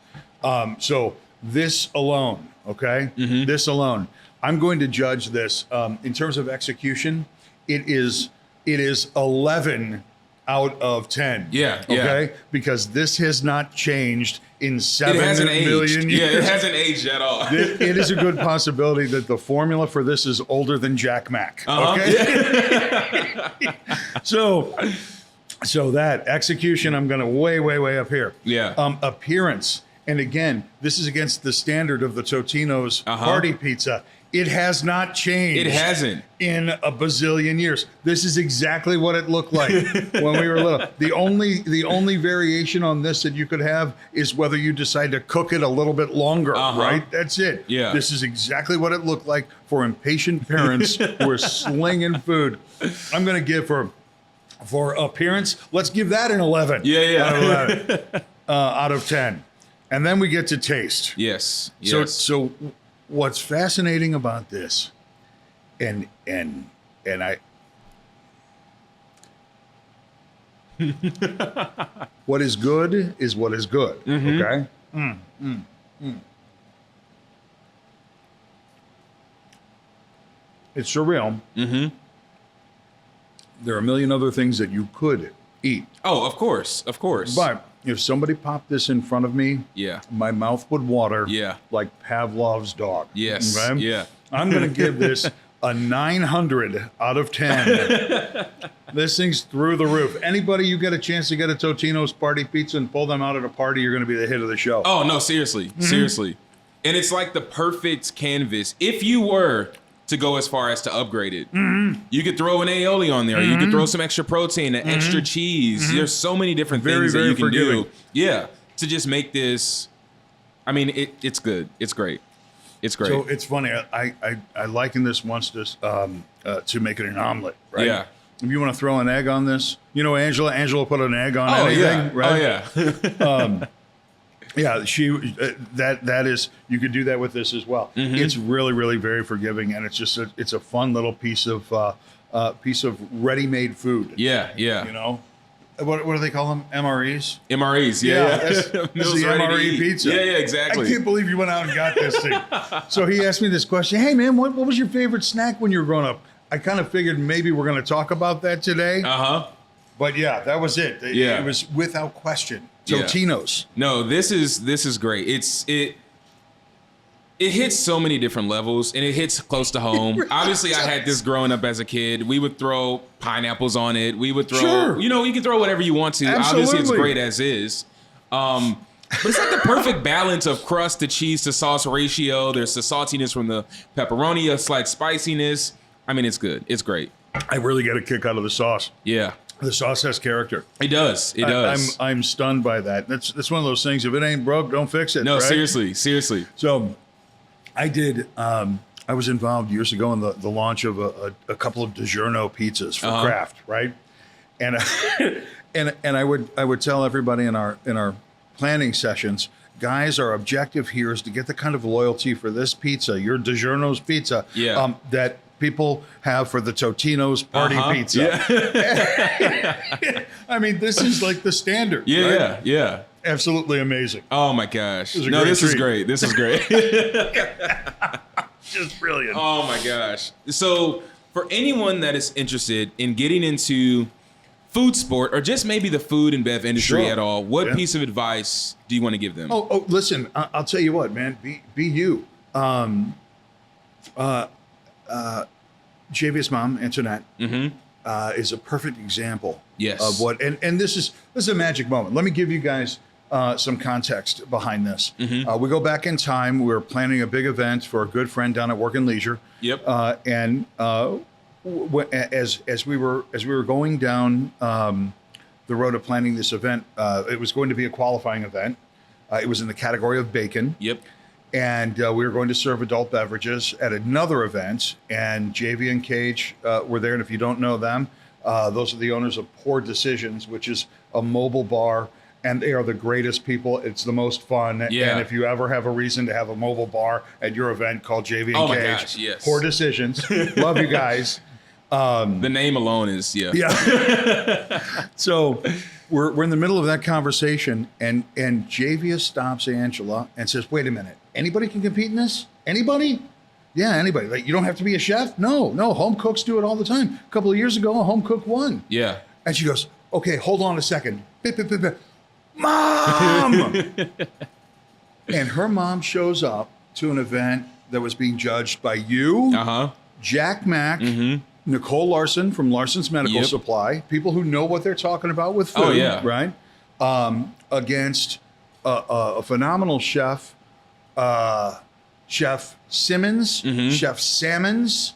S2: So this alone, okay? This alone, I'm going to judge this in terms of execution. It is 11 out of 10.
S1: Yeah.
S2: Okay? Because this has not changed in 7 million years.
S1: Yeah, it hasn't aged at all.
S2: It is a good possibility that the formula for this is older than Jack Mack. Okay? So that execution, I'm going to way up here.
S1: Yeah.
S2: Appearance. And again, this is against the standard of the Totino's hearty pizza. It has not changed.
S1: It hasn't.
S2: In a bazillion years. This is exactly what it looked like when we were little. The only variation on this that you could have is whether you decide to cook it a little bit longer, right? That's it.
S1: Yeah.
S2: This is exactly what it looked like for impatient parents who are slinging food. I'm going to give for appearance, let's give that an 11.
S1: Yeah.
S2: Out of 10. And then we get to taste.
S1: Yes.
S2: So what's fascinating about this, and I, what is good is what is good. Okay. It's surreal. There are a million other things that you could eat.
S1: Oh, of course.
S2: But if somebody popped this in front of me, my mouth would water like Pavlov's dog.
S1: Yes.
S2: Okay?
S1: Yeah.
S2: I'm going to give this a 900 out of 10. This thing's through the roof. Anybody you get a chance to get a Totino's party pizza and pull them out at a party, you're going to be the hit of the show.
S1: Oh, no, seriously. Seriously. And it's like the perfect canvas. If you were to go as far as to upgrade it, you could throw an aioli on there. You could throw some extra protein, an extra cheese. There's so many different things that you can do. Yeah, to just make this. I mean, it's good. It's great. It's great.
S2: So it's funny. I likened this once to making an omelet, right? Yeah. If you want to throw an egg on this, you know, Angela put an egg on anything, right? Oh, yeah. Yeah, that is, you could do that with this as well. It's really, really very forgiving, and it's just it's a fun little piece of ready-made food.
S1: Yeah.
S2: You know, what do they call them? MREs.
S1: MREs. Yeah.
S2: That's the MRE pizza.
S1: Yeah, exactly.
S2: I can't believe you went out and got this thing. So he asked me this question. Hey, man, what was your favorite snack when you were growing up? I kind of figured maybe we're going to talk about that today. But yeah, that was it. It was without question. Totino's.
S1: No, this is great. It hits so many different levels, and it hits close to home. Obviously, I had this growing up as a kid. We would throw pineapples on it. We would throw, you can throw whatever you want to.
S2: Absolutely.
S1: Obviously, it's great as is. But it's like the perfect balance of crust to cheese to sauce ratio. There's the saltiness from the pepperoni, a slight spiciness. I mean, it's good. It's great.
S2: I really get a kick out of the sauce.
S1: Yeah.
S2: The sauce has character.
S1: It does. It does.
S2: I'm stunned by that. That's one of those things. If it ain't broke, don't fix it.
S1: No,
S2: right?
S1: seriously.
S2: So, I did. I was involved years ago in the launch of a couple of DiGiorno pizzas for Kraft, right? And and I would tell everybody in our planning sessions, guys, our objective here is to get the kind of loyalty for this pizza, your DiGiorno's pizza, that people have for the Totino's party pizza. Yeah. I mean, this is like the standard.
S1: Yeah,
S2: right?
S1: yeah.
S2: Absolutely amazing.
S1: Oh my gosh. This is great. This is great.
S2: Just brilliant.
S1: Oh my gosh. So for anyone that is interested in getting into food sport or just maybe the food and bev industry at all, what piece of advice do you want to give them?
S2: Oh, listen, I'll tell you what, man, be you. JV's mom, Antoinette, is a perfect example of what, and this is a magic moment. Let me give you guys some context behind this. We go back in time. We were planning a big event for a good friend down at Work and Leisure. And as we were going down the road of planning this event, it was going to be a qualifying event. It was in the category of bacon. And we were going to serve adult beverages at another event. And JV and Cage were there. And if you don't know them, those are the owners of Poor Decisions, which is a mobile bar. And they are the greatest people. It's the most fun.
S1: Yeah.
S2: And if you ever have a reason to have a mobile bar at your event, call JV and Cage.
S1: Oh my gosh, yes.
S2: Poor Decisions. Love you guys.
S1: The name alone is,
S2: So we're in the middle of that conversation, and Javia stops Angela and says, "Wait a minute. Anybody can compete in this? Anybody? Yeah, anybody. Like, you don't have to be a chef? No. Home cooks do it all the time. A couple of years ago, a home cook won."
S1: Yeah.
S2: And she goes, "Okay, hold on a second. Mom!" And her mom shows up to an event that was being judged by you, Jack Mack, Nicole Larson from Larson's Medical Supply, people who know what they're talking about with food, right? Against a phenomenal chef, Chef Simmons, Chef Salmons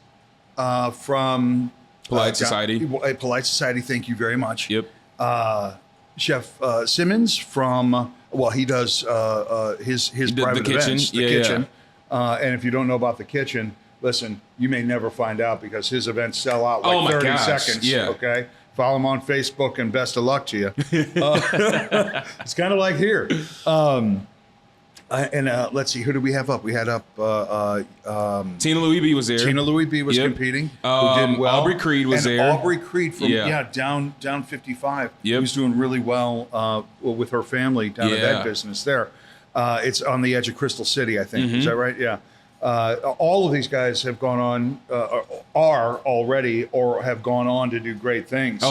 S2: from
S1: Polite Society.
S2: Polite Society, thank you very much. Chef Simmons from, he does his private events, the kitchen. And if you don't know about the kitchen, listen, you may never find out because his events sell out like 30 seconds. Okay? Follow him on Facebook and best of luck to you. It's kind of like here. Let's see, who did we have up? We had up
S1: Tina Louis B was there.
S2: Tina Louis B was competing. Who did well.
S1: Aubrey Creed was there.
S2: Aubrey Creed from down 55. Who's doing really well with her family down at that business there. It's on the edge of Crystal City, I think. Is that right? Yeah. All of these guys have gone on, are already, or have gone on to do great things.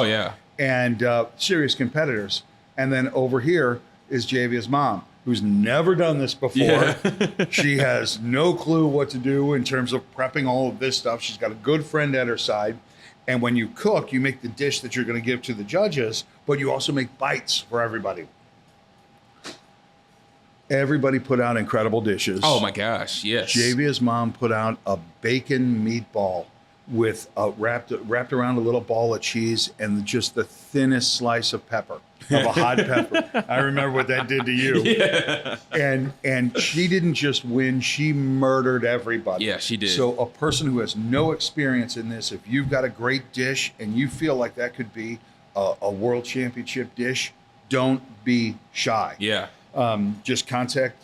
S2: And serious competitors. And then over here is Javia's mom. who's never done this before.
S1: Yeah.
S2: She has no clue what to do in terms of prepping all of this stuff. She's got a good friend at her side. And when you cook, you make the dish that you're going to give to the judges, but you also make bites for everybody. Everybody put out incredible dishes.
S1: Oh my gosh, yes.
S2: Javia's mom put out a bacon meatball with wrapped around a little ball of cheese and just the thinnest slice of pepper, of a hot pepper. I remember what that did to you.
S1: Yeah.
S2: And she didn't just win, she murdered everybody.
S1: Yeah, she did.
S2: So a person who has no experience in this, if you've got a great dish and you feel like that could be a world championship dish, don't be shy.
S1: Yeah.
S2: Just contact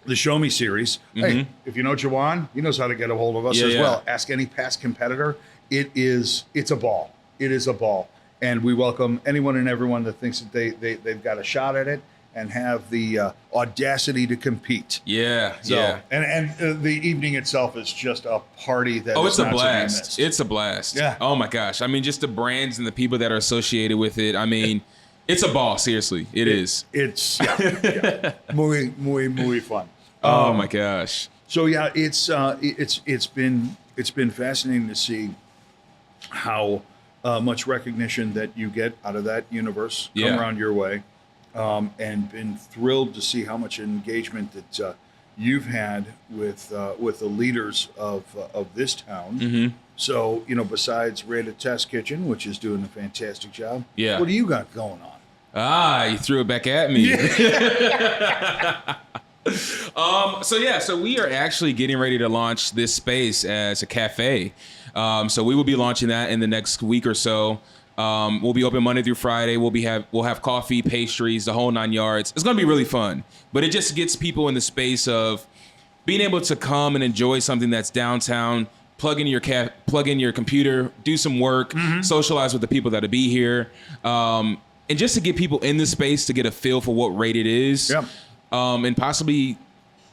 S2: the Show Me series. Hey, if you know Jawan, he knows how to get a hold of us as well. Ask any past competitor. It's a ball. It is a ball. And we welcome anyone and everyone that thinks that they've got a shot at it and have the audacity to compete.
S1: Yeah,
S2: So,
S1: yeah.
S2: And the evening itself is just a party that
S1: Oh,
S2: is
S1: it's a
S2: not to be
S1: blast.
S2: missed.
S1: It's a blast.
S2: Yeah.
S1: Oh my gosh. I mean, just the brands and the people that are associated with it. I mean, it's a ball. Seriously, it is.
S2: It's muy fun.
S1: Oh my gosh.
S2: So yeah, it's been fascinating to see how much recognition that you get out of that universe come around your way, and been thrilled to see how much engagement that you've had with the leaders of this town.
S1: Mm-hmm.
S2: So besides Rated Test Kitchen, which is doing a fantastic job,
S1: Yeah.
S2: what do you got going on?
S1: Ah, you threw it back at me. So we are actually getting ready to launch this space as a cafe. So we will be launching that in the next week or so. We'll be open Monday through Friday. We'll have coffee, pastries, the whole 9 yards. It's going to be really fun, but it just gets people in the space of being able to come and enjoy something that's downtown. Plug in your computer, do some work, socialize with the people that'll be here, and just to get people in the space to get a feel for what Rated is.
S2: Yep.
S1: And possibly,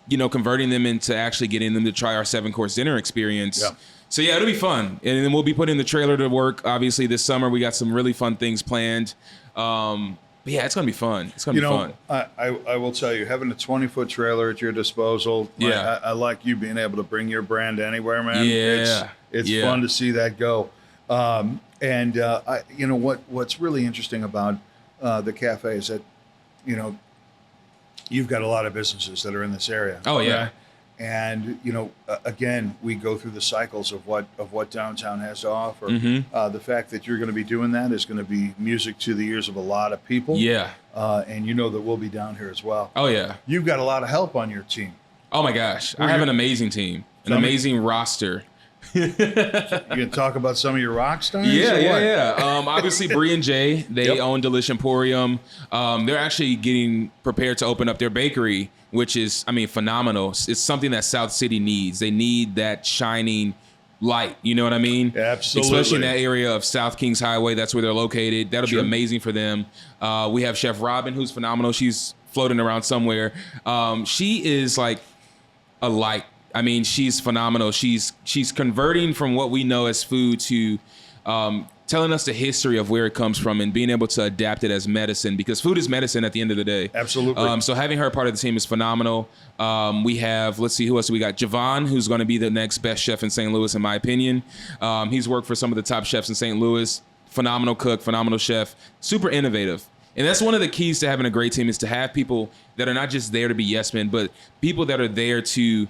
S1: converting them into actually getting them to try our 7-course dinner experience.
S2: Yeah.
S1: So yeah, it'll be fun. And then we'll be putting the trailer to work. Obviously this summer, we got some really fun things planned. But yeah, it's going to be fun. It's going to be fun.
S2: I will tell you, having a 20-foot trailer at your disposal, I like you being able to bring your brand anywhere, man.
S1: Yeah.
S2: It's fun to see that go. What's really interesting about the cafe is that, you've got a lot of businesses that are in this area.
S1: Oh, yeah.
S2: And, again, we go through the cycles of what downtown has to offer.
S1: Mm-hmm.
S2: The fact that you're going to be doing that is going to be music to the ears of a lot of people.
S1: Yeah.
S2: And that we'll be down here as well.
S1: Oh, yeah.
S2: You've got a lot of help on your team.
S1: Oh, my gosh. I have an amazing team, an amazing roster.
S2: You can talk about some of your rock stars?
S1: Yeah. Obviously, Bree and Jay, they own Delish Emporium. They're actually getting prepared to open up their bakery, which is, phenomenal. It's something that South City needs. They need that shining light. You know what I mean?
S2: Absolutely.
S1: Especially in that area of South Kings Highway. That's where they're located. That'll be amazing for them. We have Chef Robin, who's phenomenal. She's floating around somewhere. She is like a light. She's phenomenal. She's converting from what we know as food to telling us the history of where it comes from and being able to adapt it as medicine, because food is medicine at the end of the day.
S2: Absolutely.
S1: So having her part of the team is phenomenal. We have, let's see, who else we got? Javon, who's going to be the next best chef in St. Louis, in my opinion. He's worked for some of the top chefs in St. Louis. Phenomenal cook, phenomenal chef, super innovative. And that's one of the keys to having a great team, is to have people that are not just there to be yes men, but people that are there to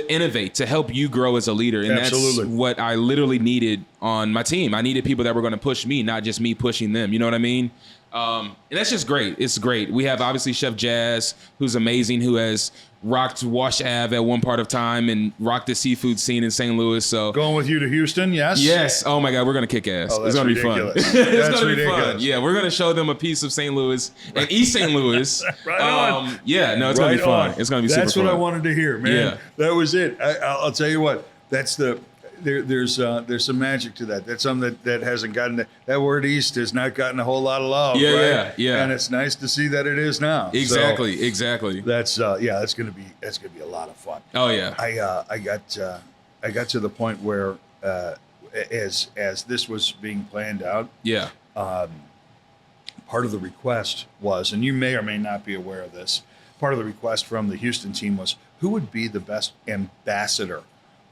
S1: innovate, to help you grow as a leader. And
S2: Absolutely.
S1: That's what I literally needed on my team. I needed people that were going to push me, not just me pushing them. You know what I mean? And that's just great. It's great. We have obviously Chef Jazz, who's amazing, who has rocked Wash Ave at one part of time and rocked the seafood scene in St. Louis. So
S2: going with you to Houston, yes?
S1: Yes. Oh my God, we're gonna kick ass.
S2: Oh,
S1: it's gonna be fun.
S2: ridiculous.
S1: It's
S2: That's
S1: gonna be
S2: ridiculous.
S1: fun. Yeah, we're gonna show them a piece of St. Louis and East St. Louis.
S2: Right on.
S1: Yeah, no, it's gonna be fun. It's gonna be super fun.
S2: That's what I wanted to hear, man.
S1: Yeah.
S2: That was it. I'll tell you what. That's there's some magic to that. That's something that hasn't gotten that word East has not gotten a whole lot of love.
S1: Yeah,
S2: right?
S1: yeah.
S2: And it's nice to see that it is now.
S1: Exactly.
S2: So that's gonna be a lot of fun.
S1: Oh yeah.
S2: I got to the point where as this was being planned out,
S1: Yeah.
S2: part of the request was, and you may or may not be aware of this, part of the request from the Houston team was who would be the best ambassador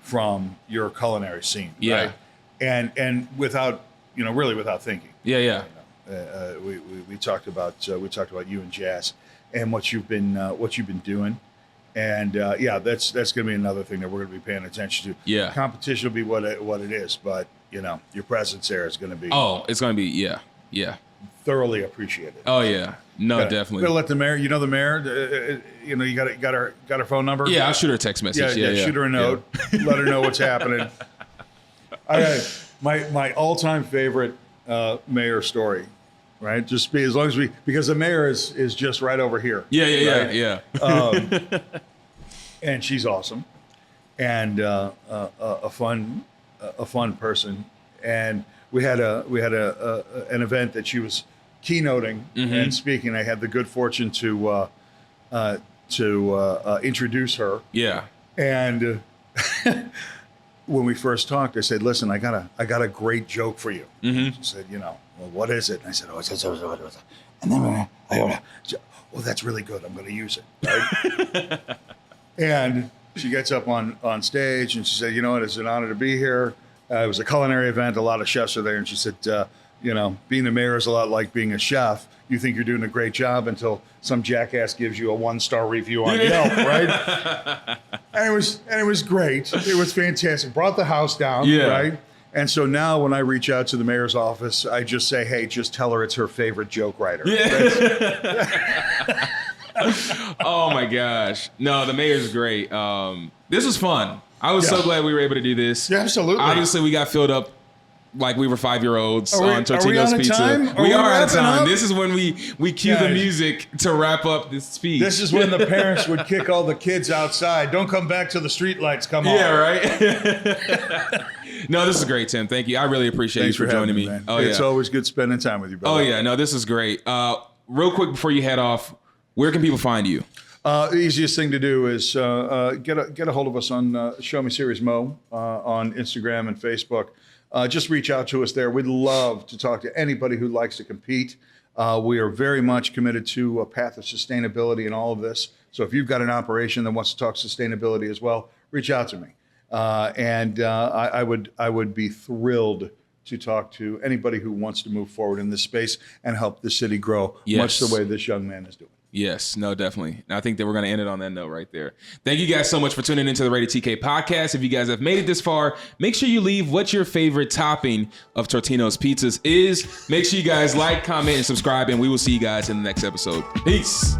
S2: from your culinary scene,
S1: Yeah.
S2: right? And without, really without thinking.
S1: Yeah.
S2: We talked about you and Jazz and what you've been doing. And that's going to be another thing that we're going to be paying attention to.
S1: Yeah.
S2: Competition will be what it is, but your presence there is going to be
S1: It's going to be, yeah.
S2: thoroughly appreciated.
S1: Oh, yeah. No, definitely.
S2: We'll let the mayor, the mayor, you got her phone number?
S1: Yeah, I'll shoot her a text message.
S2: Yeah, shoot her a note. Let her know what's happening. All right. My all-time favorite mayor story, right? Just be as long as because the mayor is just right over here.
S1: Yeah.
S2: And she's awesome, and a fun person. And we had an event that she was keynoting and speaking. I had the good fortune to introduce her.
S1: Yeah.
S2: And when we first talked, I said, "Listen, I got a great joke for you." She said, "Well, what is it?" And I said, and then well, that's really good. I'm going to use it. Right? And she gets up on stage and she said, "It's an honor to be here. It was a culinary event. A lot of chefs are there." And she said, being the mayor is a lot like being a chef. You think you're doing a great job until some jackass gives you a 1-star review on Yelp, right? And it was great. It was fantastic. Brought the house down, right? And so now when I reach out to the mayor's office, I just say, "Hey, just tell her it's her favorite joke writer."
S1: Yeah. Oh my gosh. No, the mayor's great. This was fun. I was so glad we were able to do this.
S2: Yeah, absolutely.
S1: Obviously, we got filled up like we were 5-year-olds
S2: Are
S1: on
S2: we
S1: Totino's
S2: out of
S1: Pizza.
S2: time?
S1: We are out of
S2: wrapping
S1: time.
S2: up?
S1: This is when we cue the music to wrap up this speech.
S2: This is when the parents would kick all the kids outside. "Don't come back till the street lights come on."
S1: Yeah, right? No, this is great, Tim. Thank you. I really appreciate you for joining me.
S2: Man.
S1: Oh,
S2: It's
S1: yeah.
S2: always good spending time with you, brother.
S1: Oh, yeah. No, this is great. Real quick before you head off, where can people find you?
S2: The easiest thing to do is get a hold of us on Show Me Series Mo on Instagram and Facebook. Just reach out to us there. We'd love to talk to anybody who likes to compete. We are very much committed to a path of sustainability in all of this. So if you've got an operation that wants to talk sustainability as well, reach out to me. I would be thrilled to talk to anybody who wants to move forward in this space and help the city grow, much the way this young man is doing.
S1: Yes, no, definitely. And I think that we're going to end it on that note right there. Thank you guys so much for tuning into the Rated TK podcast. If you guys have made it this far, make sure you leave what your favorite topping of Totino's pizzas is. Make sure you guys like, comment, and subscribe, and we will see you guys in the next episode. Peace.